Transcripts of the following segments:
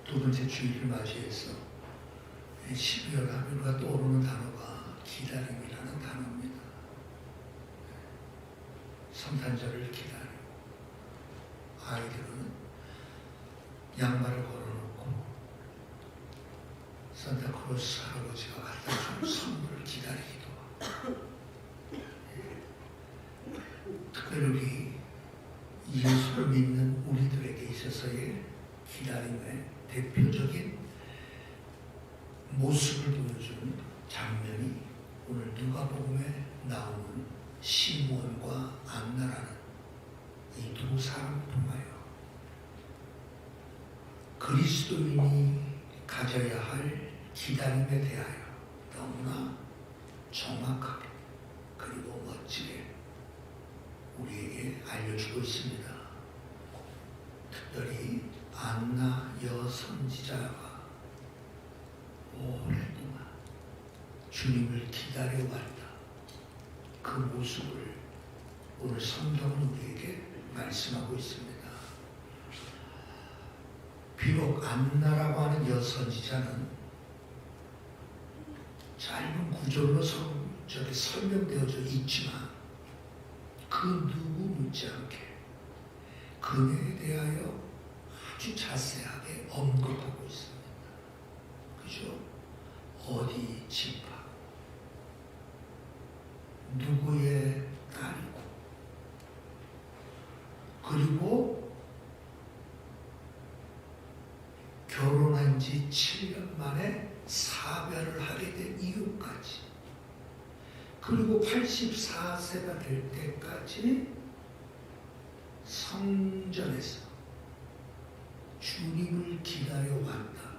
두 번째 주일을 맞이해서 12월 하면 우리가 떠오르는 단어가 기다림이라는 단어입니다. 성탄절을 기다리고 아이들은 양말을 걸어놓고 산타크로스 할아버지가 갖다 줄 선물을 기다리기도 하고, 특별히 예수를 믿는 우리들에게 있어서의 기다림의 대표적인 모습을 보여주는 장면이 오늘 누가복음에 나오는 시므온과 안나라는 이 두 사람을 통하여 그리스도인이 가져야 할 기다림에 대하여 너무나 정확하게 그리고 멋지게 우리에게 알려주고 있습니다. 특별히 안나 여선지자가 오랫동안 주님을 기다려왔다. 그 모습을 오늘 성경은 우리에게 말씀하고 있습니다. 비록 안나라고 하는 여선지자는 짧은 구절로 설명되어져 있지만 그 누구 못지않게 그녀에 대하여 아주 자세하게 언급하고 있습니다. 그죠? 어디 집합, 누구의 딸이고, 그리고 결혼한 지 7년 만에 사별을 하게 된 이유까지, 그리고 84세가 될 때까지 성전에서 주님을 기다려왔다.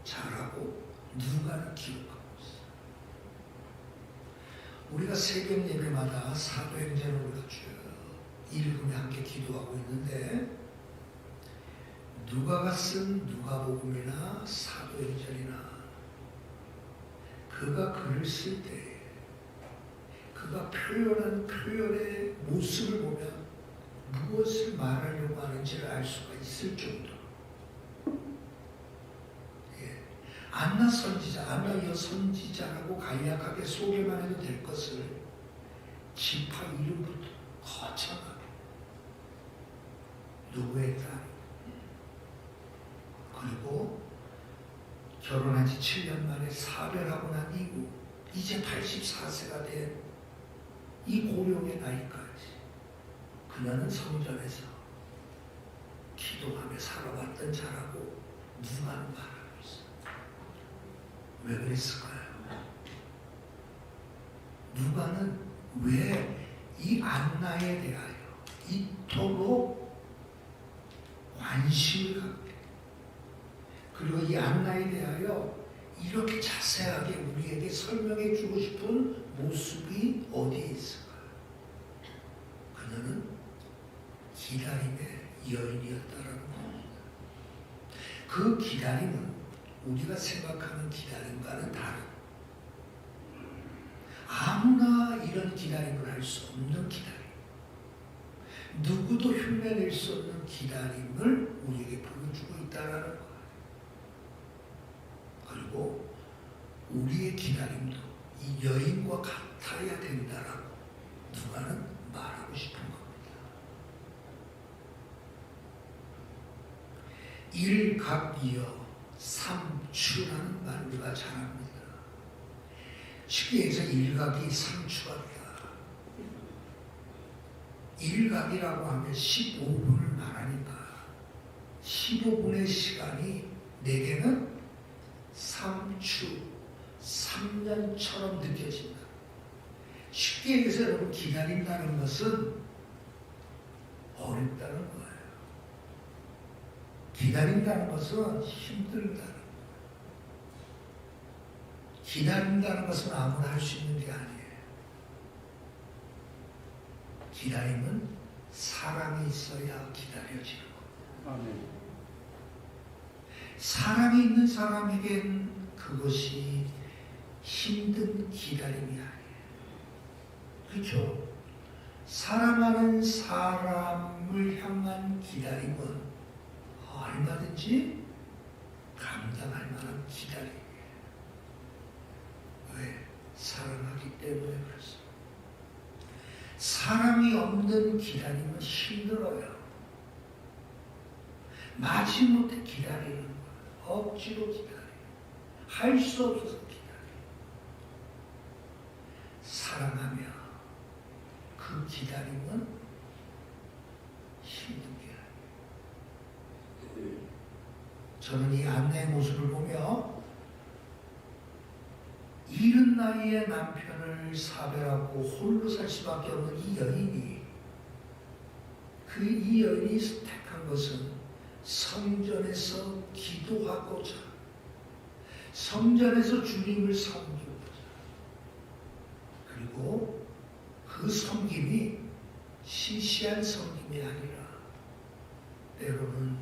잘하고 누가는 기록하고 있어요. 우리가 새벽 예배마다 사도행전을 우리가 쭉 읽으며 함께 기도하고 있는데, 누가가 쓴 누가복음이나 사도행전이나 그가 글을 쓸 때 그가 표현한 표현의 모습을 보면 무엇을 말하려고 하는지를 알 수가 있을 정도로, 안나 선지자, 안나 여선지자라고 간략하게 소개만 해도 될 것을 지파 이름부터 거창하게 누구의 딸, 그리고 결혼한 지 7년 만에 사별하고 난 이후 이제 84세가 된 이 고령의 나이까지 그녀는 성전에서 기도하며 살아왔던 자라고 누가는 말하고 있어요. 왜 그랬을까요? 누가는 왜 이 안나에 대하여 이토록 관심을 갖게, 그리고 이 안나에 대하여 이렇게 자세하게 우리에게 설명해 주고 싶은 모습이 어디에 있을까요? 그녀는 기다림의 여인이었다라는 겁니다. 그 기다림은 우리가 생각하는 기다림과는 다른, 아무나 이런 기다림을 할 수 없는 기다림, 누구도 흉내낼 수 없는 기다림을 우리에게 보여주고 있다라는 거예요. 그리고 우리의 기다림도 이 여인과 같아야 된다라고 누가는 말하고 싶은 겁니다. 일각이여 삼추라는 말 우리가 잘 압니다. 쉽게 해서 일각이 삼추가 되다. 일각이라고 하면 15분을 말하니까 15분의 시간이 내게는 삼추, 3년처럼 느껴진다. 쉽게 얘기해서 여러분, 기다린다는 것은 어렵다는 거예요. 기다린다는 것은 힘들다는 거예요. 기다린다는 것은 아무나 할 수 있는 게 아니에요. 기다림은 사랑이 있어야 기다려지는 거예요. 아멘. 사랑이 있는 사람에겐 그것이 힘든 기다림이 아니에요. 그렇죠? 사랑하는 사람을 향한 기다림은 얼마든지 기다림이에요. 왜? 사랑하기 때문에 그렇습니다. 사랑이 없는 기다림은 힘들어요. 마지못해 기다리는 거예요. 억지로 기다려요. 할 수 없어서 기다려요. 사랑하며 그 기다림은 힘든 게 아니에요. 저는 이 안내의 모습을 보며 이른 나이에 남편을 사별하고 홀로 살 수밖에 없는 이 여인이 이 여인이 택한 것은 성전에서 기도하고자 성전에서 주님을 섬기고자 그리고 그 섬김이 시시한 섬김이 아니라 때로는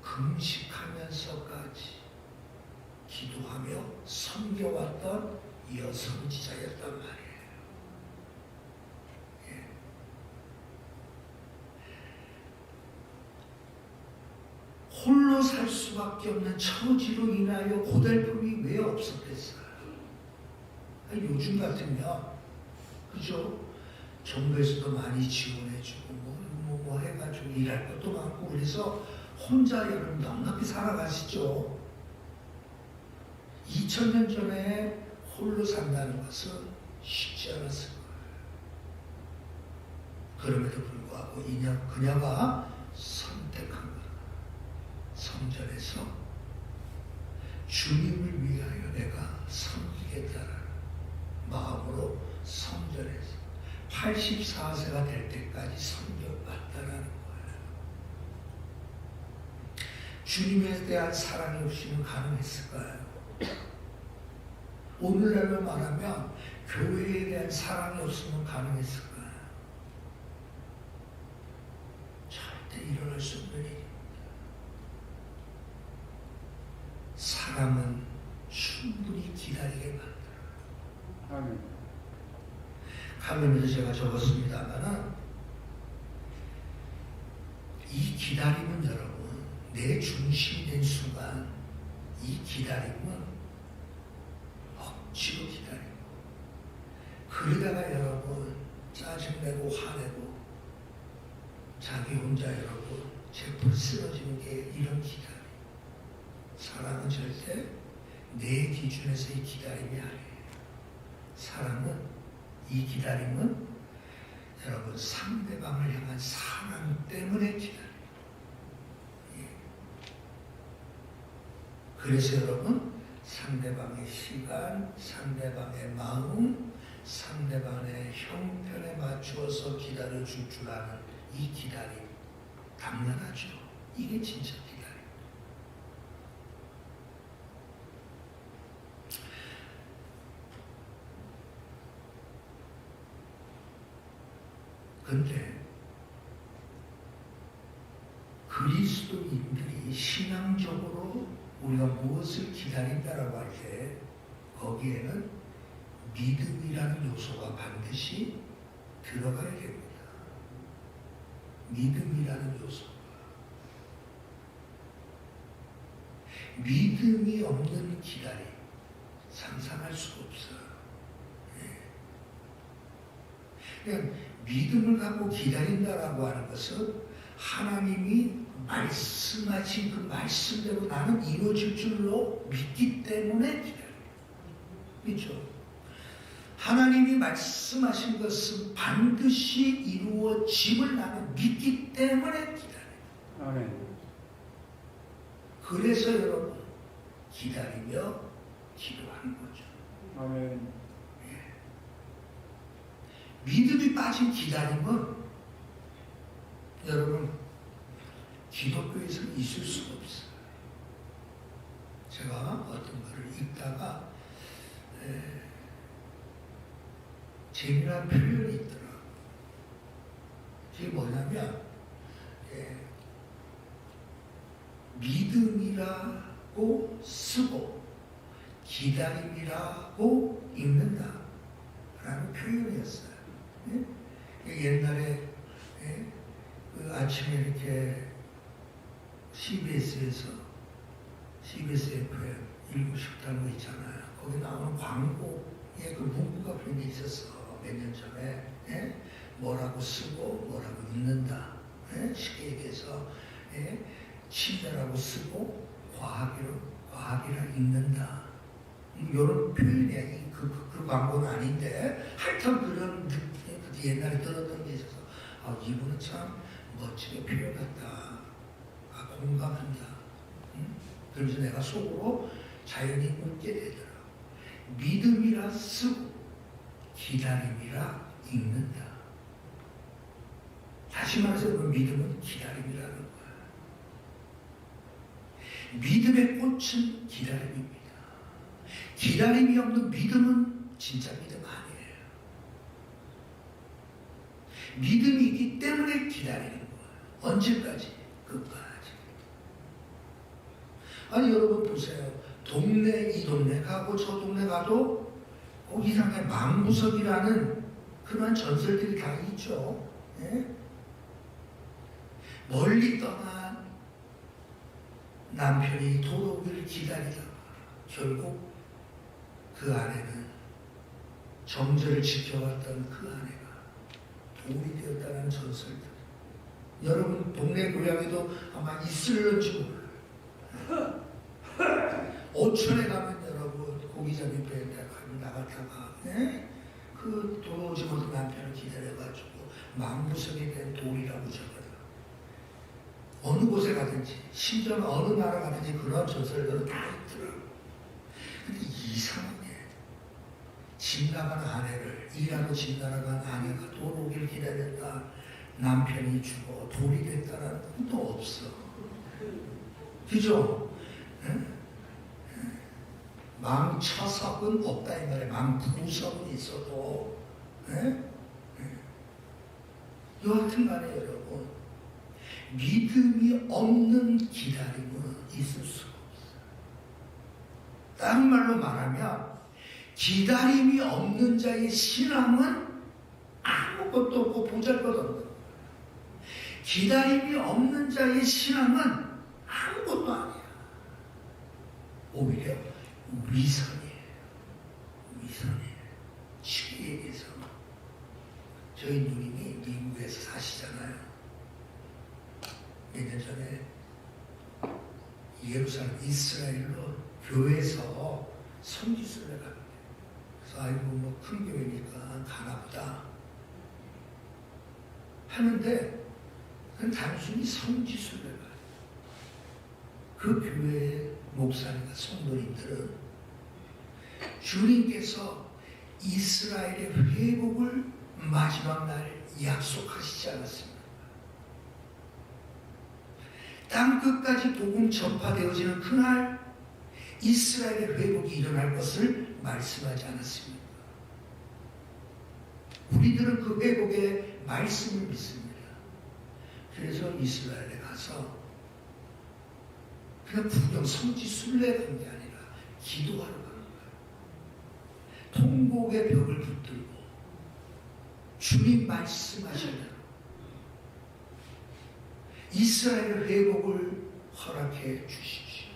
금식하면서까지 기도하며 섬겨왔던 여성지자였단 말이에요. 예. 홀로 살 수밖에 없는 처지로 인하여 고달픔이 왜 없었겠어요? 요즘 같으면 그죠? 정부에서도 많이 지원해주고 뭐 해가지고 일할 것도 많고 그래서 혼자 여러분 넉넉히 살아가시죠. 2000년 전에 홀로 산다는 것은 쉽지 않았을 거예요. 그럼에도 불구하고 그녀가 선택한 것. 성전에서 주님을 위하여 내가 섬기겠다는 마음으로 성전에서 84세가 될 때까지 섬겨왔다라는 거예요. 주님에 대한 사랑이 없이는 가능했을까요? 오늘날로 말하면 교회에 대한 사랑이 없으면 가능했을까요? 절대 일어날 수 없는 일입니다. 사랑은 충분히 기다리게 만들어요. 가면에서 제가 적었습니다만은 이 기다림은 여러분 내 중심이 된 순간 이 기다림은 억지로 기다리고 그러다가 여러분 짜증내고 화내고 자기 혼자 여러분 제풀 쓰러지는 게 이런 기다림. 사랑은 절대 내 기준에서의 기다림이 아니에요. 사랑은 이 기다림은 여러분 상대방을 향한 사랑 때문에 기다려요. 예. 그래서 여러분 상대방의 시간, 상대방의 마음, 상대방의 형편에 맞추어서 기다려줄 줄 아는 이 기다림 당연하죠. 이게 진짜 기다림. 그런데 그리스도인들이 신앙적으로 우리가 무엇을 기다린다라고 할 때 거기에는 믿음이라는 요소가 반드시 들어가야 됩니다. 믿음이라는 요소가. 믿음이 없는 기다림 상상할 수가 없어요. 그냥 믿음을 갖고 기다린다라고 하는 것은 하나님이 말씀하신 그 말씀대로 나는 이루어질 줄로 믿기 때문에 기다려요. 그렇죠? 하나님이 말씀하신 것은 반드시 이루어짐을 나는 믿기 때문에 기다려요. 아멘. 그래서 여러분 기다리며 기도하는 거죠. 아멘. 예. 믿음이 빠진 기다림은 여러분 기독교에서는 있을 수가 없어요. 제가 어떤 거를 읽다가 재미난 표현이 있더라고요. 그게 뭐냐면 믿음이라고 쓰고 기다림이라고 읽는다라는 표현이었어요. 옛날에 그 아침에 이렇게 CBS FM 읽고 싶다는 거 있잖아요. 거기 나오는 광고에 그 문구가 분명히 있었어. 몇 년 전에. 예? 뭐라고 쓰고 뭐라고 읽는다. 예? 쉽게 얘기해서 친절하고 쓰고 과학이라 읽는다. 이런 표현이야. 그 광고는 아닌데 하여튼 그런 옛날에 들었던 게 있어서 이분은 참 멋지게 표현했다. 공감한다. 그래서 내가 속으로 자연히 웃게 되더라. 믿음이라 쓰고 기다림이라 읽는다. 다시 말해서 그 믿음은 기다림이라는 거야. 믿음의 꽃은 기다림입니다. 기다림이 없는 믿음은 진짜 믿음 아니에요. 믿음이 있기 때문에 기다리는 거예요. 언제까지? 끝까지. 아니 여러분 보세요. 이 동네 가고 저 동네 가도 꼭 이상하게 망부석이라는 그런 전설들이 다 있죠. 예? 멀리 떠난 남편이 돌아오기를 기다리다가 결국 그 아내는 정절을 지켜왔던 그 아내가 돌이 되었다는 전설들. 여러분 동네 고향에도 아마 있을런지 몰라요. 오천에 가면 여러분 고기잡이 배에 나갔다가 그 돌아오지 못한 남편을 기다려가지고 망부석이 된 돌이라고 적어요. 어느 곳에 가든지 심지어는 어느 나라 가든지 그런 전설들은 다 있더라고요. 근데 이상하게 집 나간 아내를 일하러 집 나간 아내가 돌아오기를 기다렸다. 남편이 죽어 돌이 됐다라는 건 또 없어. 그죠? 망처석은 없다 이 말이에요. 망부석은 있어도 여하튼 간에 여러분 믿음이 없는 기다림은 있을 수가 없어요. 다른 말로 말하면 기다림이 없는 자의 신앙은 아무것도 없고 보잘것 없는 거예요. 기다림이 없는 자의 신앙은 아무것도 아니야. 오히려 위선이에요. 위선이에요. 쉽게 얘기해서 저희 누님이 미국에서 사시잖아요. 몇 년 전에 예루살렘 이스라엘로 교회에서 선지수를 갑니다. 그래서 아이고 뭐 큰 교회니까 가나보다 하는데 그건 단순히 선지수를 가요. 그 교회의 목사님과 성도님들은 주님께서 이스라엘의 회복을 마지막 날 약속하시지 않았습니다. 땅끝까지 복음 전파되어지는 그날 이스라엘의 회복이 일어날 것을 말씀하지 않았습니다. 우리들은 그 회복의 말씀을 믿습니다. 그래서 이스라엘에 가서 그냥 구경 성지 순례 간 게 아니라 기도하러 가는 거예요. 통곡의 벽을 붙들고 주님 말씀하신 대로 이스라엘 회복을 허락해 주십시오.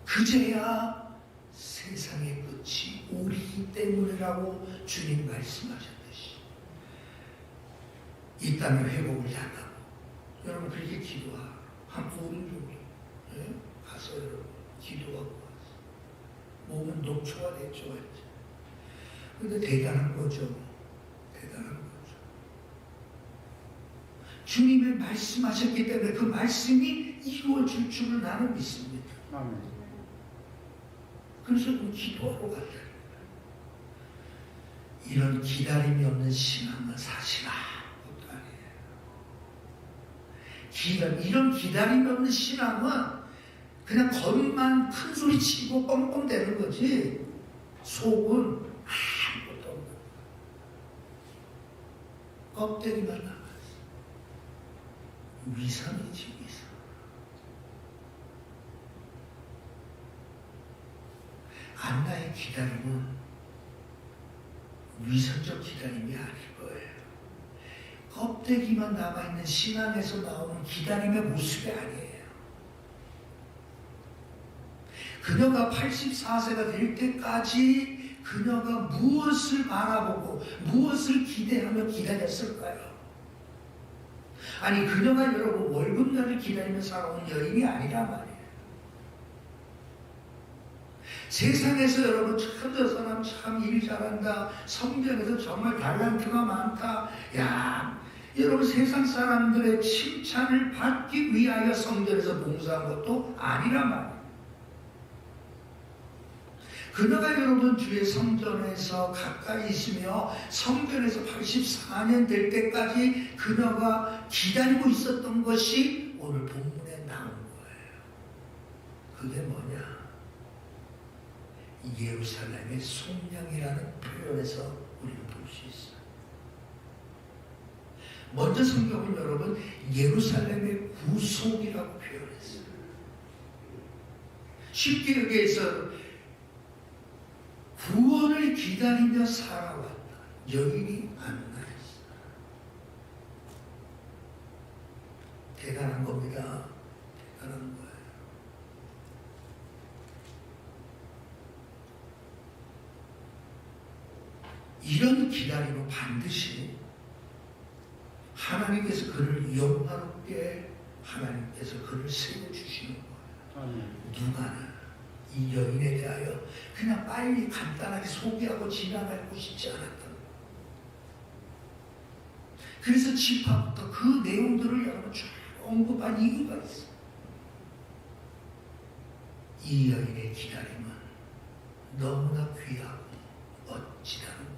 그제야 세상의 끝이 오리기 때문이라고 주님 말씀하셨듯이 이 땅의 회복을 달라고 여러분 그렇게 기도하고 한 보름 정도 가서 여러분 기도하고 왔어요. 몸은 녹초가 됐죠. 근데 대단한 거죠. 대단한 거죠. 주님이 말씀하셨기 때문에 그 말씀이 이루어질 줄을 나는 믿습니다. 아멘. 그래서 그 기도하고 갔다. 이런 기다림이 없는 신앙은 사실 아무것도 아니에요. 이런 기다림이 없는 신앙은 그냥 겉만 큰 소리 치고 뻥뻥대는 거지 속은 아무것도 없는 거예요. 껍데기만 남았어. 위선이지 위선. 안나의 기다림은 위선적 기다림이 아닐 거예요. 껍데기만 남아있는 신앙에서 나오는 기다림의 모습이 아니에요. 그녀가 84세가 될 때까지 그녀가 무엇을 바라보고 무엇을 기대하며 기다렸을까요? 아니 그녀가 여러분 월급날을 기다리며 살아온 여인이 아니란 말이에요. 세상에서 여러분 참 저 사람 참 일 잘한다. 성경에서 정말 달란트가 많다. 야 여러분 세상 사람들의 칭찬을 받기 위하여 성전에서 봉사한 것도 아니란 말이에요. 그녀가 여러분 주의 성전에서 가까이 있으며 성전에서 84년 될 때까지 그녀가 기다리고 있었던 것이 오늘 본문에 나온 거예요. 그게 뭐냐? 예루살렘의 속량이라는 표현에서 우리는 볼 수 있어요. 먼저 성경은 여러분 예루살렘의 구속이라고 표현했어요. 쉽게 얘기해서 구원을 기다리며 살아왔다. 여인이 안나였어. 대단한 겁니다. 대단한 거예요. 이런 기다림은 반드시 하나님께서 그를 영화롭게 하나님께서 그를 세워주시는 거예요. 누가는 이 여인에 대하여 그냥 빨리 간단하게 소개하고 지나가고 싶지 않았던 거예요. 그래서 집합부터 그 내용들을 여러분 쭉 언급한 이유가 있어요. 이 여인의 기다림은 너무나 귀하고 멋지다는 거예요.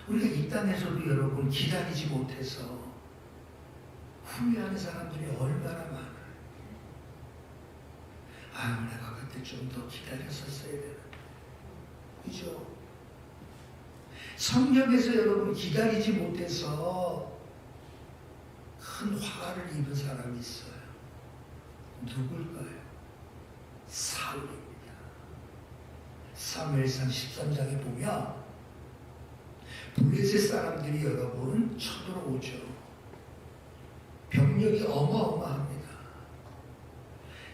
우리가 이 땅에서도 여러분 기다리지 못해서 후회하는 사람들이 얼마나 많아요. 아, 내가 그때 좀 더 기다렸었어야 되는데. 그죠? 성경에서 여러분 기다리지 못해서 큰 화를 입은 사람이 있어요. 누굴까요? 사울입니다. 사무엘상 13장에 보면 블레셋 사람들이 여러분 쳐들어오죠. 병력이 어마어마합니다.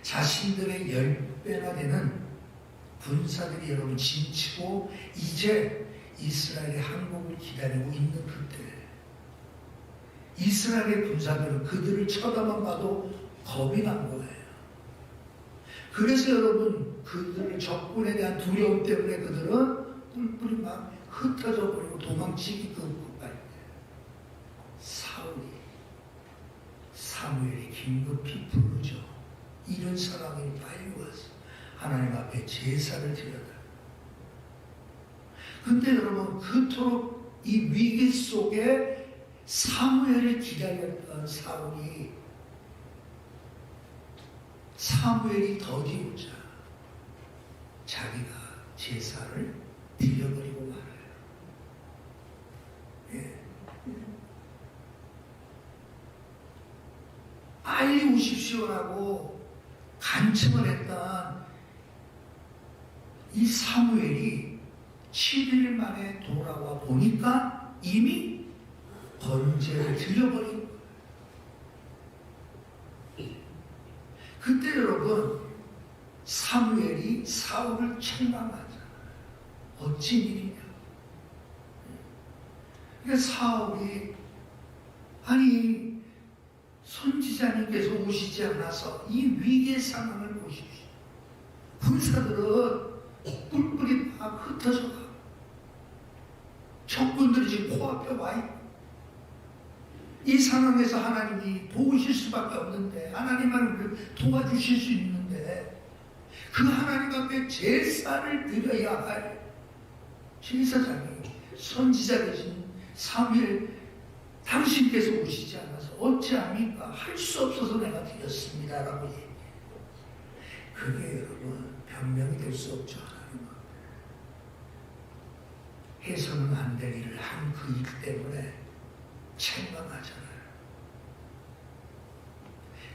자신들의 10배나 되는 군사들이 여러분 진치고 이제 이스라엘의 항복을 기다리고 있는 그때 이스라엘의 군사들은 그들을 쳐다만 봐도 겁이 난 거예요. 그래서 여러분 그들의 적군에 대한 두려움 때문에 그들은 뿔뿔이 막 흩어져 버리고 도망치기 급급할 때 사무엘이 긴급히 부르죠. 이런 상황이 빨리 와서 하나님 앞에 제사를 드려라. 근데 여러분 그토록 이 위기 속에 사무엘을 기다렸던 사무엘이 더디오자 자기가 제사를 드려버리고 말아요. 예. 빨리 오십시오라고 간청을 했던 이 사무엘이 7일 만에 돌아와 보니까 이미 번제를 드려버린 거예요. 그때 여러분 사무엘이 사울을 책망하잖아요. 어찌 일이냐. 그러니까 사울이 아니 선지자님께서 오시지 않아서 이 위기의 상황을 보십시오. 군사들은 뿔뿔이 막 흩어져 가고 적군들이 지금 코앞에 와 있고 이 상황에서 하나님이 도우실 수밖에 없는데 하나님만 우리를 도와주실 수 있는데 그 하나님 앞에 제사를 드려야 할 제사장이 선지자 되신 사무엘 당신께서 오시지 않아서 어찌합니까? 할 수 없어서 내가 드렸습니다 라고 얘기해요. 그게 여러분 변명이 될 수 없죠. 하나님 앞에 해서는 안 될 일을 한 그 일 때문에 책망하잖아요.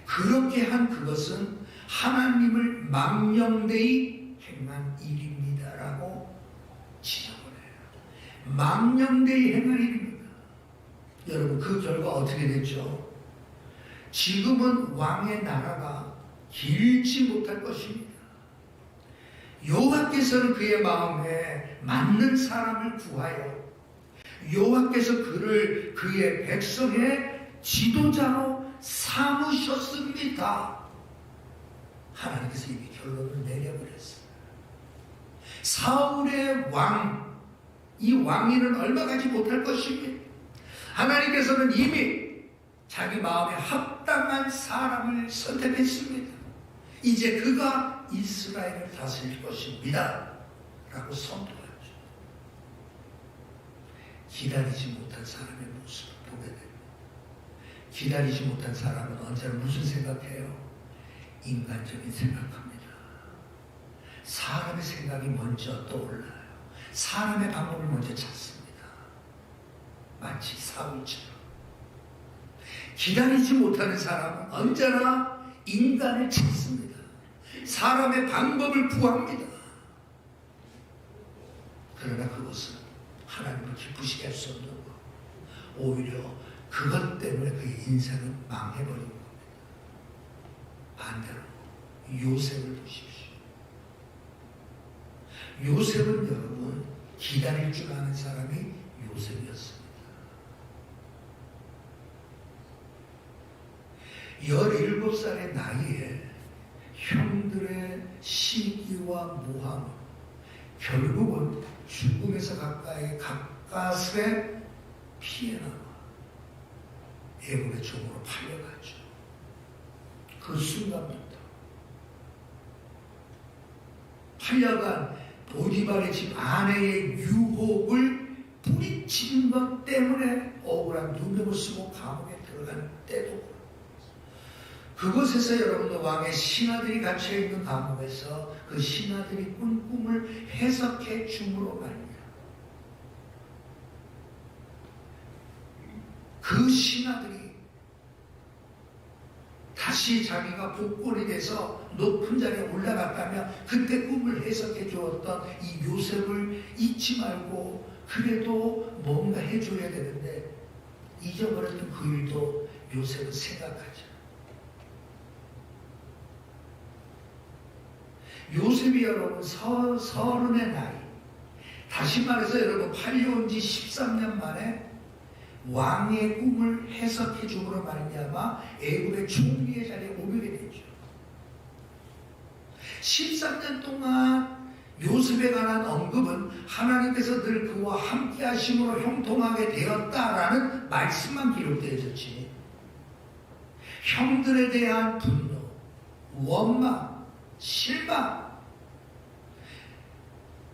그렇게 한 그것은 하나님을 망령되이 행한 일입니다라고 지적을 해요. 망령되이 행한 일입니다. 여러분 그 결과 어떻게 됐죠? 지금은 왕의 나라가 길지 못할 것입니다. 여호와께서는 그의 마음에 맞는 사람을 구하여 여호와께서 그를 그의 백성의 지도자로 삼으셨습니다. 하나님께서 이미 결론을 내려버렸어요. 사울의 왕, 이 왕위는 얼마 가지 못할 것입니다. 하나님께서는 이미 자기 마음에 합당한 사람을 선택했습니다. 이제 그가 이스라엘을 다스릴 것입니다. 라고 선포하죠. 기다리지 못한 사람의 모습을 보게 됩니다. 기다리지 못한 사람은 언제나 무슨 생각해요? 인간적인 생각합니다. 사람의 생각이 먼저 떠올라요. 사람의 방법을 먼저 찾습니다. 마치 사울처럼. 기다리지 못하는 사람은 언제나 인간을 찾습니다. 사람의 방법을 구합니다. 그러나 그것은 하나님을 기쁘시게 할 수 없는 것. 오히려 그것 때문에 그의 인생은 망해버린 겁니다. 반대로 요셉을 보십시오. 요셉은 여러분 기다릴 줄 아는 사람이 요셉이었습니다. 17살의 나이에 형들의 시기와 모함, 결국은 죽음에서 가까스에 피해나가 애굽의 종으로 팔려가죠. 그 순간부터 팔려간 보디발의 집 아내의 유혹을 뿌리치는 것 때문에 억울한 누명을 쓰고 감옥에 들어간 때도 그곳에서 여러분들 왕의 신하들이 갇혀있는 감옥에서 그 신하들이 꾼 꿈을 해석해 줌으로 말이야. 그 신하들이 다시 자기가 복권이 돼서 높은 자리에 올라갔다면 그때 꿈을 해석해 주었던 이 요셉을 잊지 말고 그래도 뭔가 해줘야 되는데 잊어버렸던 그 일도 요셉은 생각하죠. 요셉이 여러분 서른의 나이, 다시 말해서 여러분 팔려온 지 13년 만에 왕의 꿈을 해석해 줌으로 말미암아 애굽의 총리의 자리에 오르게 되죠. 13년 동안 요셉에 관한 언급은 하나님께서 늘 그와 함께 하심으로 형통하게 되었다라는 말씀만 기록되어졌지 형들에 대한 분노, 원망, 실망,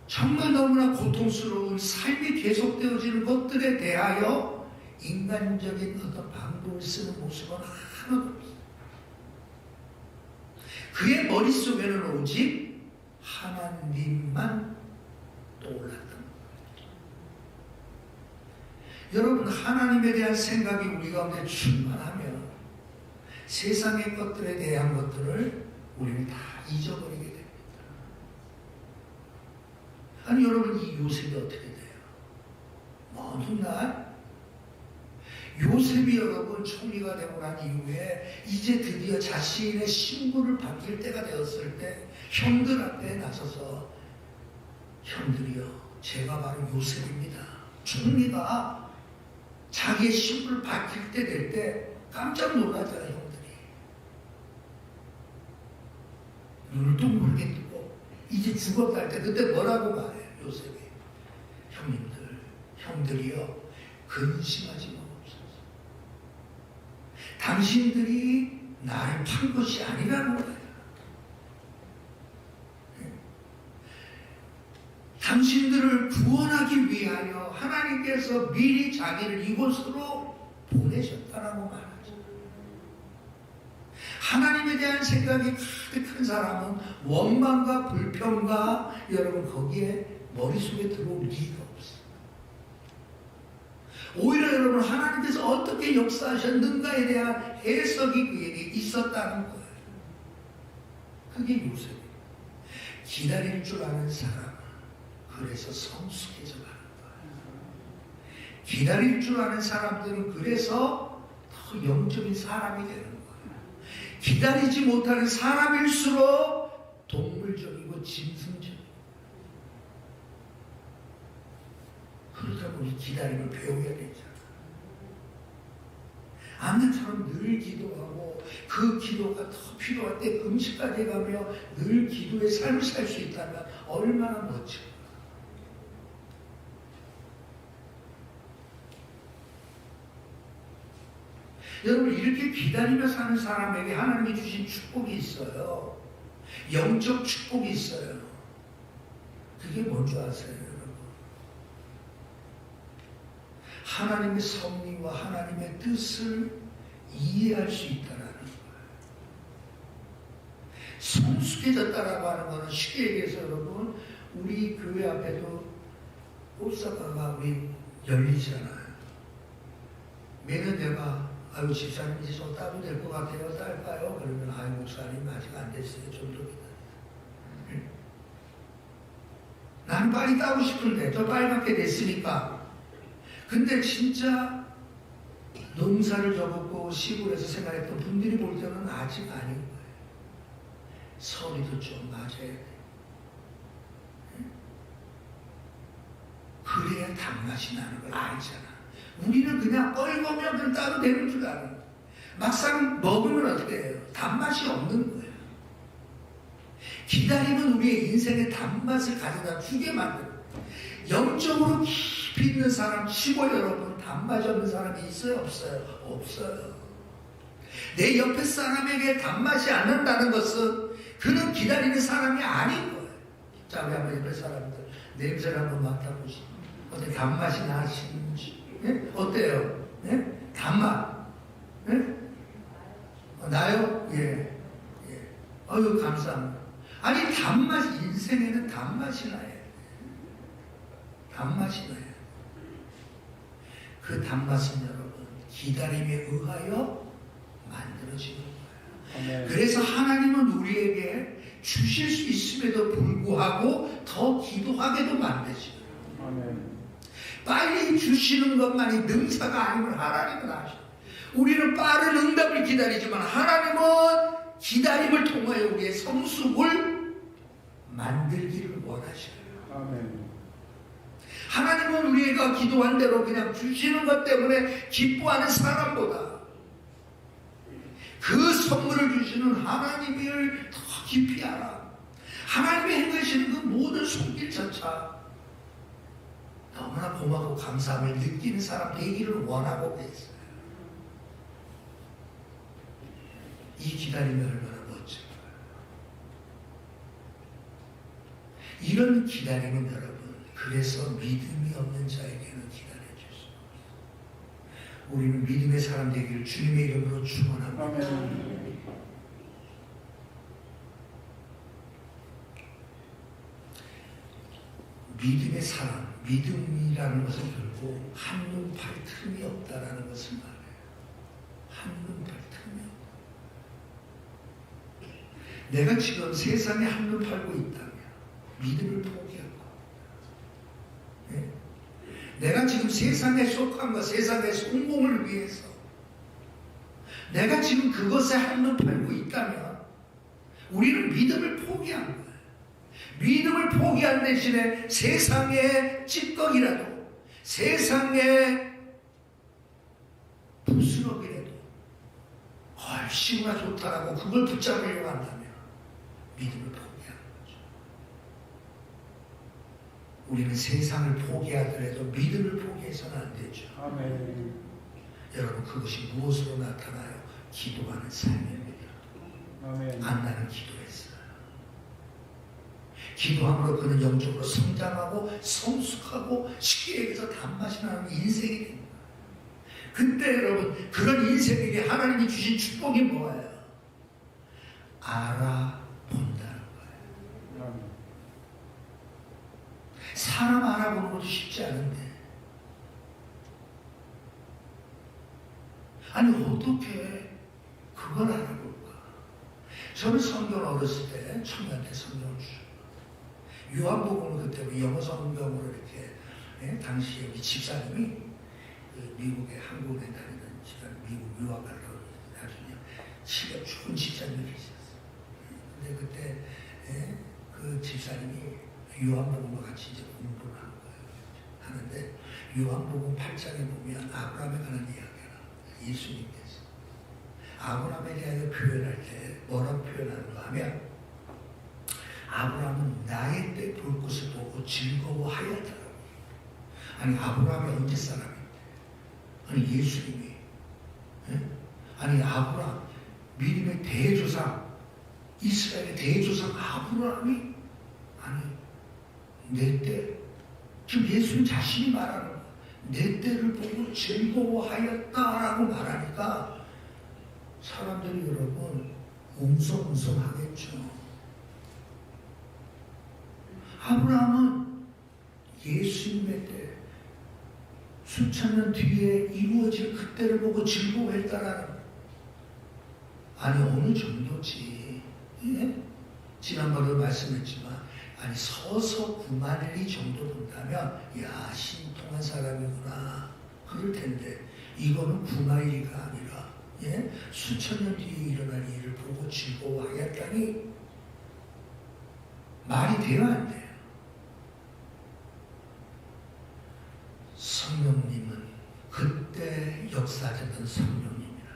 정말 너무나 고통스러운 삶이 계속되어지는 것들에 대하여 인간적인 어떤 방법을 쓰는 모습은 하나도 없어요. 그의 머릿속에는 오직 하나님만 떠올랐던 거예요. 여러분, 하나님에 대한 생각이 우리 가운데 충만하면 세상의 것들에 대한 것들을 우리는 다 잊어버리게 됩니다. 아니 여러분, 이 요셉이 어떻게 돼요? 어느 날 요셉이 여러분 총리가 되고 난 이후에 이제 드디어 자신의 신분을 바뀔 때가 되었을 때 형들 앞에 나서서 형들이여, 제가 바로 요셉입니다. 총리가 자기의 신분을 바뀔 때 될 때 깜짝 놀라잖아요. 형들이 눈을 동그랗게 뜨고 이제 죽었다 할 때 그때 뭐라고 말해요? 요셉이 형들이여 근심하지 마옵소서. 당신들이 나를 판 것이 아니라는 거예요. 당신들을 구원하기 위하여 하나님께서 미리 자기를 이곳으로 보내셨다라고 말하죠. 하나님에 대한 생각이 가득한 사람은 원망과 불평과 여러분 거기에 머릿속에 들어올 리가 없어요. 오히려 여러분 하나님께서 어떻게 역사하셨는가에 대한 해석이 그에게 있었다는 거예요. 그게 요셉이에요. 기다릴 줄 아는 사람은 그래서 성숙해져 가는 거예요. 기다릴 줄 아는 사람들은 그래서 더 영적인 사람이 되는 거예요. 기다리지 못하는 사람일수록 동물적이고 짐승적이고. 그렇다고 우리 기다림을 배워야 되잖아. 아무처럼 늘 기도하고 그 기도가 더 필요할 때 금식까지 가며 늘 기도의 삶을 살 수 있다면 얼마나 멋질까. 여러분, 이렇게 기다리며 사는 사람에게 하나님이 주신 축복이 있어요. 영적 축복이 있어요. 그게 뭔지 아세요, 여러분? 하나님의 섭리와 하나님의 뜻을 이해할 수 있다는 거예요. 성숙해졌다라고 하는 것은 쉽게 얘기해서 여러분, 우리 교회 앞에도 꽃사과가 우리 열리잖아요. 매년 내가 아유, 집사님 이제 좀 따도 될 것 같아요. 딸까요? 그러면 아유, 목사님 아직 안 됐어요. 좀 더 기다려. 나는 빨리 따고 싶은데 더 빨갛게 됐으니까. 근데 진짜 농사를 접었고 시골에서 생활했던 분들이 볼 때는 아직 아닌 거예요. 서리도 좀 맞아야 돼. 그래야 단맛이 나는 걸 알잖아. 우리는 그냥 뻘거면 그냥 따로 되는 줄 알아요. 막상 먹으면 어때요? 단맛이 없는 거예요. 기다림은 우리의 인생의 단맛을 가져다 주게 만들어요. 영적으로 깊이 있는 사람 치고 여러분, 단맛이 없는 사람이 있어요? 없어요? 없어요. 내 옆에 사람에게 단맛이 안 난다는 것은 그는 기다리는 사람이 아닌 거예요. 자, 우리 한번 옆에 사람들 냄새를 한번 맡아보시죠. 어때? 단맛이 나시는지. 예? 어때요? 예? 단맛. 예? 나요? 예. 예. 어휴, 감사합니다. 아니, 단맛이, 인생에는 단맛이 나요. 단맛이 나요. 그 단맛은 여러분, 기다림에 의하여 만들어지는 거예요. 그래서 하나님은 우리에게 주실 수 있음에도 불구하고 더 기도하게도 만드시고, 빨리 주시는 것만이 능사가 아니면 하나님은 아셔. 우리는 빠른 응답을 기다리지만 하나님은 기다림을 통하여 우리의 성숙을 만들기를 원하셔요. 아멘. 하나님은 우리가 기도한 대로 그냥 주시는 것 때문에 기뻐하는 사람보다 그 선물을 주시는 하나님을 더 깊이 알아. 하나님이 행하시는 그 모든 손길조차 너무나 고맙고 감사함을 느끼는 사람 되기를 원하고 계세요. 이 기다림이 얼마나 멋질까요? 이런 기다림은 여러분, 그래서 믿음이 없는 자에게는 기다려줄 수 없어요. 우리는 믿음의 사람 되기를 주님의 이름으로 축원합니다. 아멘. 믿음의 사람, 믿음이라는 것은 결국 한눈 팔 틈이 없다라는 것을 말해요. 한눈 팔 틈이 없다. 내가 지금 세상에 한눈 팔고 있다면 믿음을 포기할 겁니다. 네? 내가 지금 세상에 속함과 세상의 성공을 위해서 내가 지금 그것에 한눈 팔고 있다면 우리는 믿음을 포기한 거예요. 믿음을 포기한 대신에 세상의 찌꺼기라도 세상의 부스러기라도 얼씨구나 좋다라고 그걸 붙잡으려고 한다면 믿음을 포기하는 거죠. 우리는 세상을 포기하더라도 믿음을 포기해서는 안 되죠. 아멘. 여러분, 그것이 무엇으로 나타나요? 기도하는 삶입니다. 아멘. 안나는 기도했어요. 기도함으로 그는 영적으로 성장하고 성숙하고 쉽게 얘기해서 단맛이 나는 인생이 됩니다. 근데 여러분, 그런 인생에게 하나님이 주신 축복이 뭐예요? 알아본다는 거예요. 아멘. 사람 알아보는 것도 쉽지 않은데, 아니 어떻게 그걸 알아볼까? 저는 성경을 어렸을 때 청년 때 성경을 주셨고, 요한복음을 그때 영어 성경으로 이렇게, 당시에 우리 집사님이 그 미국에 한국에 다니던 집사님, 미국 유학을 나중에 시력 좋은 집사님이 계셨어요. 근데 그때 그 집사님이 요한복음과 같이 이제 공부를 한 거예요. 하는데 요한복음 8장에 보면 아브라함에 관한 이야기가 예수님께서 아브라함에 대하여 표현할 때 뭐라고 표현하는가 하면 아브라함은 나의 때 볼 것을 보고 즐거워하였다라고. 아니 아브라함이 언제 사람인데? 아니 예수님이 아니 아브라함 믿음의 대조상 이스라엘의 대조상 아브라함이 아니 내 때 지금 예수님 자신이 말하는 거야. 내 때를 보고 즐거워하였다라고 말하니까 사람들이 여러분 웅성웅성하겠죠. 아브라함은 예수님의 때 수천 년 뒤에 이루어질 그때를 보고 즐거워했다라는 아니 어느 정도지. 예? 지난번에 말씀했지만 아니 서서 9만 리 정도 본다면 야 신통한 사람이구나 그럴 텐데 이거는 9마일리가 아니라 수천 년 뒤에 일어날 일을 보고 즐거워하였다니 말이 돼야 안 돼요. 성령님은 그때 역사하셨던 성령님이라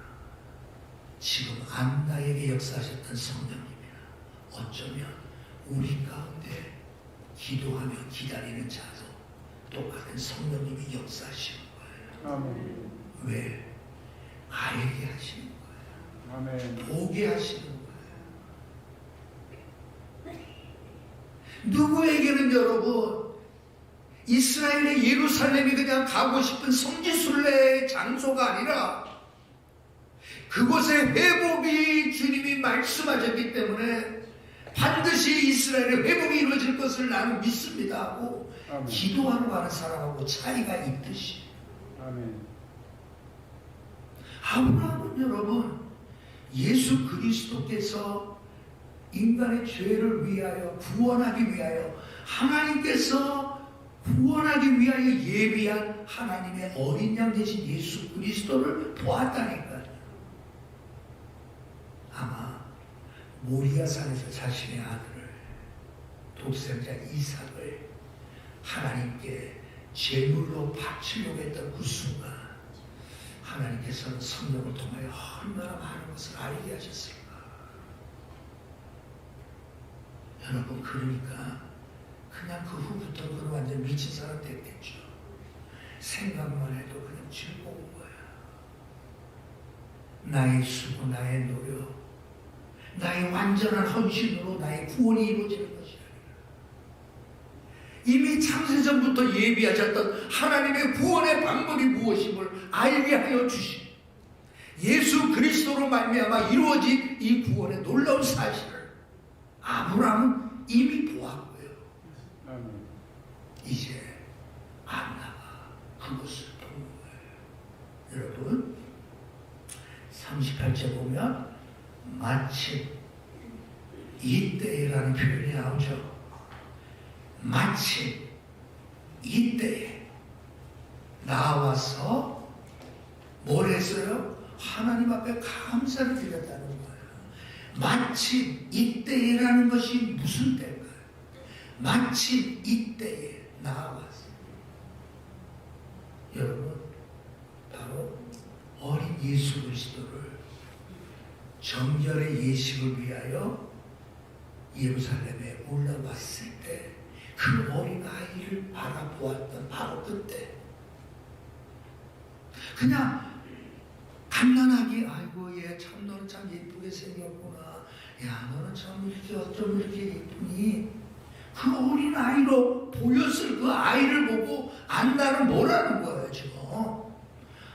지금 안나에게 역사하셨던 성령님이라 어쩌면 우리 가운데 기도하며 기다리는 자도 똑같은 성령님이 역사하시는 거예요. 아멘. 왜? 알게 하시는 거예요. 아멘. 보게 하시는 거예요. 누구에게는 여러분 이스라엘의 예루살렘이 그냥 가고 싶은 성지순례의 장소가 아니라 그곳에 회복이 주님이 말씀하셨기 때문에 반드시 이스라엘의 회복이 이루어질 것을 나는 믿습니다 하고 아멘. 기도하러 가는 사람하고 차이가 있듯이 아멘. 아브라함은 여러분 예수 그리스도께서 인간의 죄를 위하여 구원하기 위하여 하나님께서 구원하기 위하여 예비한 하나님의 어린 양 되신 예수 그리스도를 보았다니까요. 아마 모리아산에서 자신의 아들을 독생자 이삭을 하나님께 제물로 바치려고 했던 그 순간 하나님께서는 성령을 통하여 얼마나 많은 것을 알게 하셨을까. 여러분 그러니까 그냥 그 후부터 그는 완전 미친 사람 됐겠죠. 생각만 해도 그냥 즐거운 거야. 나의 수고, 나의 노력, 나의 완전한 헌신으로 나의 구원이 이루어지는 것이 아니라 이미 창세전부터 예비하셨던 하나님의 구원의 방법이 무엇임을 알게 하여 주신 예수 그리스도로 말미암아 이루어진 이 구원의 놀라운 사실을 아브라함은 이미 보았고요. 아멘. 이제 안나가 그것을 본 거예요. 여러분 38절 보면 마침 이때라는 표현이 나오죠. 마침 이때에 나와서 뭘 했어요? 하나님 앞에 감사를 드렸다는 거예요. 마침 이때라는 것이 무슨 때일까요? 마침 이때에 나와서 여러분 바로 어린 예수 그리스도를 정결의 예식을 위하여 예루살렘에 올라왔을 때 그 어린 아이를 바라보았던 바로 그때 그냥 간단하게 아이고 얘 참 너는 참 예쁘게 생겼구나 야 너는 참 이렇게 어쩜 이렇게 예쁘니 그 어린 아이로 보였을 그 아이를 보고 안나는 뭐라는 거예요 지금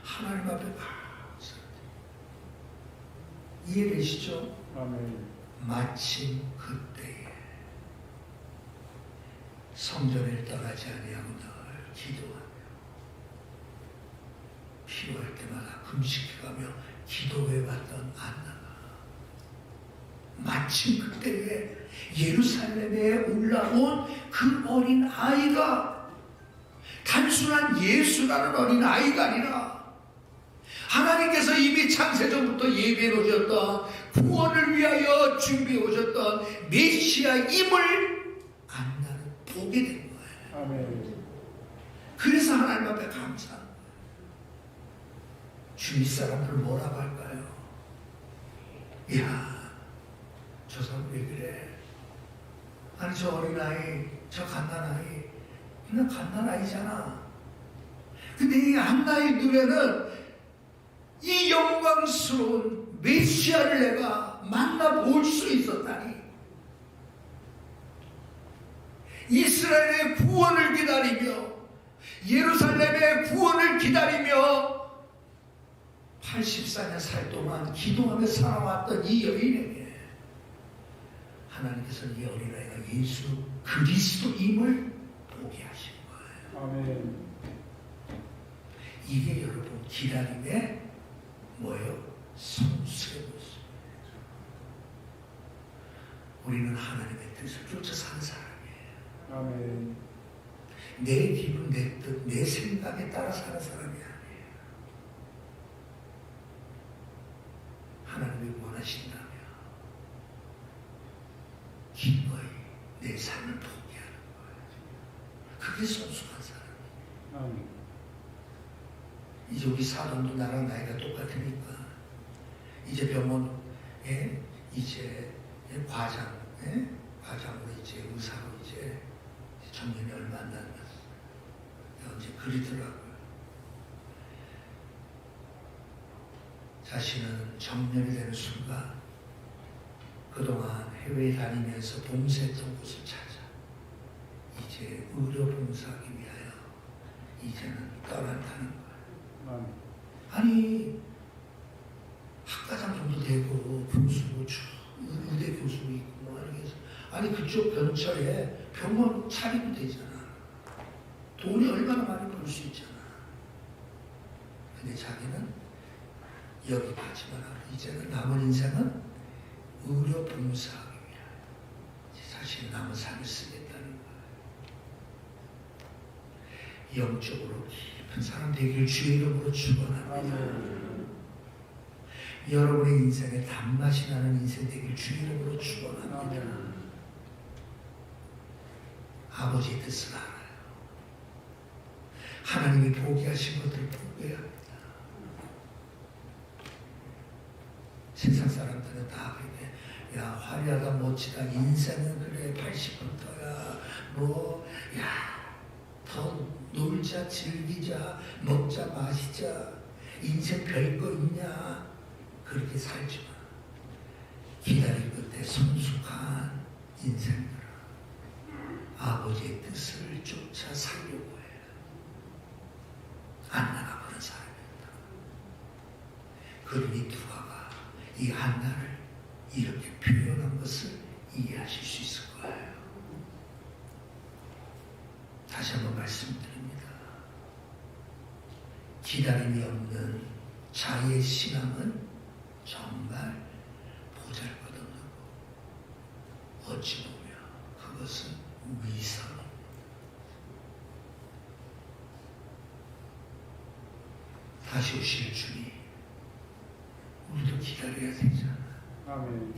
하나님 앞에 감사 이해되시죠? 아멘. 마침 그때에 성전을 떠나지 아니하고 늘 기도하며 필요할 때마다 금식해가며 기도해왔던 안나가 마침 그때에 예루살렘에 올라온 그 어린 아이가 단순한 예수라는 어린 아이가 아니라 하나님께서 이미 창세전부터 예비해 놓으셨던 구원을 위하여 준비해 오셨던 메시아임을 안나는 보게 된 거예요. 아멘. 그래서 하나님 앞에 감사한 거예요. 주위 사람들 뭐라고 할까요? 야, 저 사람 왜 그래? 아니 저 어린아이, 저 갓난아이, 그냥 갓난아이잖아. 근데 이 한나의 눈에는 이 영광스러운 메시아를 내가 만나볼 수 있었다니. 이스라엘의 구원을 기다리며 예루살렘의 구원을 기다리며 84년 살 동안 기도하며 살아왔던 이 여인에게 하나님께서는 이 어린아이가 예수 그리스도임을 보게 하신 거예요. 아멘. 이게 여러분 기다림의 뭐예요? 성수의 모습. 우리는 하나님의 뜻을 쫓아 사는 사람이에요. 아멘. 내 기분, 내 뜻, 내 생각에 따라 사는 사람이 아니에요. 하나님이 원하신다면 기꺼이 내 삶을 포기하는 거예요. 그게 성숙한 사람이에요. 아멘. 이제 우리 사돈도 나랑 나이가 똑같으니까 이제 병원에 이제 과장으로 이제 의사로 이제 정년이 얼마 안 남았어. 이제 그리더라고요. 자신은 정년이 되는 순간 그동안 해외에 다니면서 봉사했던 곳을 찾아 이제 의료 봉사하기 위하여 이제는 떠난다는 거예요. 아니 학과장 정도 되고 교수, 의대 교수도 있고 뭐 아니 그쪽 근처에 병원 차리면 되잖아. 돈이 얼마나 많이 벌 수 있잖아. 근데 자기는 여기까지만 하고 이제는 남은 인생은 의료 봉사하기 위하여 자신의 남은 삶을 쓰겠다는 거예요. 영적으로 깊은 사람 되기를 주의 이름으로 축원합니다. 여러분의 인생에 단맛이 나는 인생 되기를 주의 이름으로 축원합니다. 아버지의 뜻을 알아요. 하나님이 포기하신 것들을 포기해야 합니다. 세상 사람들은 다 그래. 야, 화려하다 멋지다. 인생은 그래 80부터야. 뭐, 야, 더 놀자, 즐기자, 먹자, 마시자. 인생 별거 있냐? 그렇게 살지만 기다릴 끝에 성숙한 인생들은 아버지의 뜻을 쫓아 살려고 해요. 안나가 그런 사람입니다. 그러니 누가가 이 안나를 이렇게 표현한 것을 이해하실 수 있을 거예요. 다시 한번 말씀드립니다. 기다림이 없는 자의 신앙은 정말 보잘것없는 것. 어찌 보면 그것은 위선입니다. 다시 오실 주님, 우리도 기다려야 되잖아. 아멘.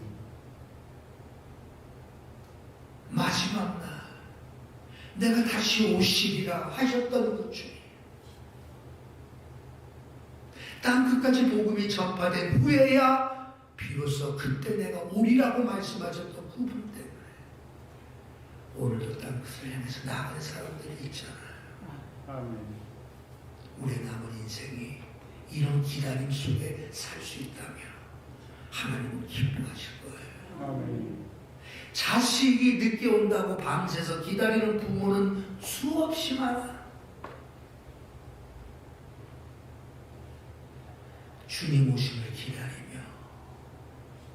마지막 날 내가 다시 오시리라 하셨던 그 주님. 땅 끝까지 복음이 전파된 후에야 비로소 그때 내가 오리라고 말씀하셨던 그분 때문에 오늘도 땅 끝을 향해서 나가는 사람들이 있잖아요. 아멘. 우리의 남은 인생이 이런 기다림 속에 살 수 있다면 하나님은 기뻐하실 거예요. 아멘. 자식이 늦게 온다고 밤새서 기다리는 부모는 수없이 많아. 주님 오심을 기다리며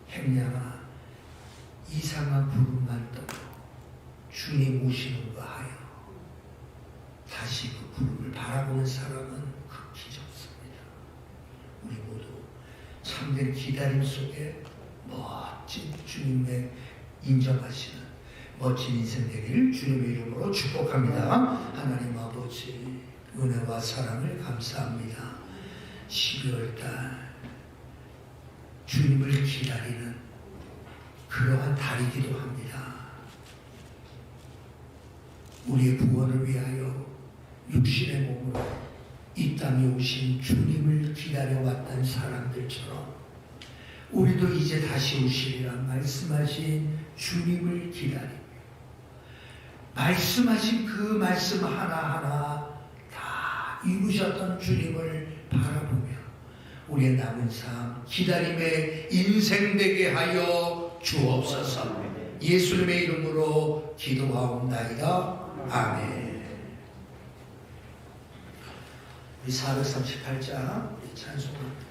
행량아 이상한 구름만 떠도 주님 오시는 거 하여 다시 그 구름을 바라보는 사람은 극히 적습니다. 우리 모두 참된 기다림 속에 멋진 주님의 인정하시는 멋진 인생 되기를 주님의 이름으로 축복합니다. 하나님 아버지 은혜와 사랑을 감사합니다. 12월달 주님을 기다리는 그러한 달이기도 합니다. 우리의 구원을 위하여 육신의 몸으로 이 땅에 오신 주님을 기다려왔던 사람들처럼 우리도 이제 다시 오시리라 말씀하신 주님을 기다리며 말씀하신 그 말씀 하나하나 다 이루셨던 주님을 바라보며 우리의 남은 삶 기다림의 인생 되게 하여 주옵소서. 예수님의 이름으로 기도하옵나이다. 아멘. 우리 438장 찬송합니다.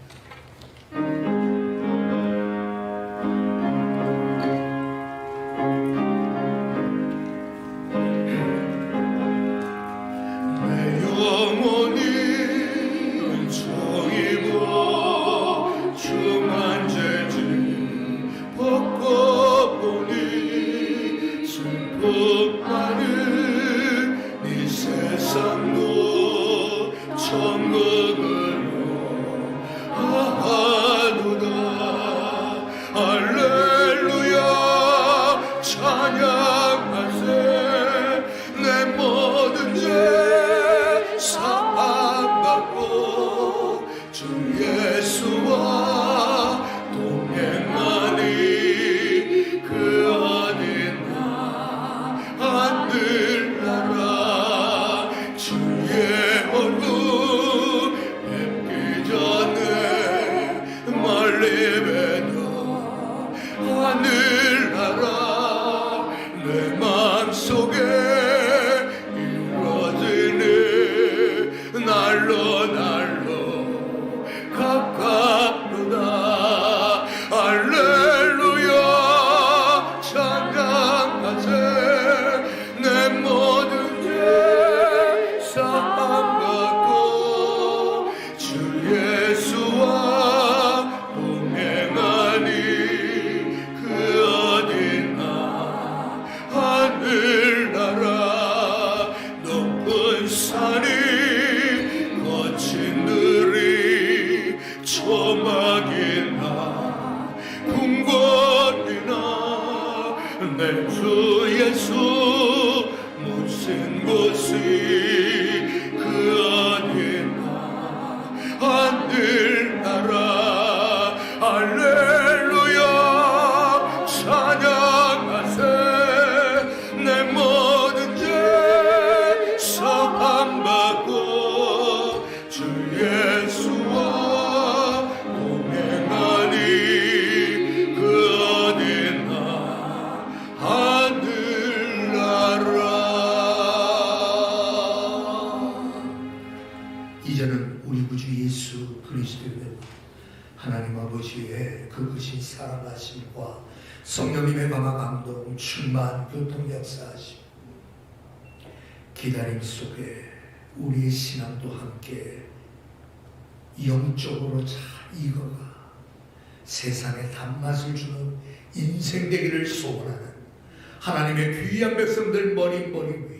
이제는 우리 구주 예수 그리스도의 하나님 아버지의 그 크신 사랑하심과 성령님의 강한 감동 충만 교통 역사하심 기다림 속에 우리의 신앙도 함께 영적으로 잘 익어가 세상에 단맛을 주는 인생 되기를 소원하는 하나님의 귀한 백성들 머리 위에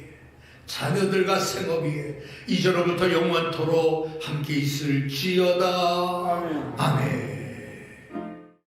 자녀들과 생업 위에 이제로부터 영원토록 함께 있을지어다. 아멘.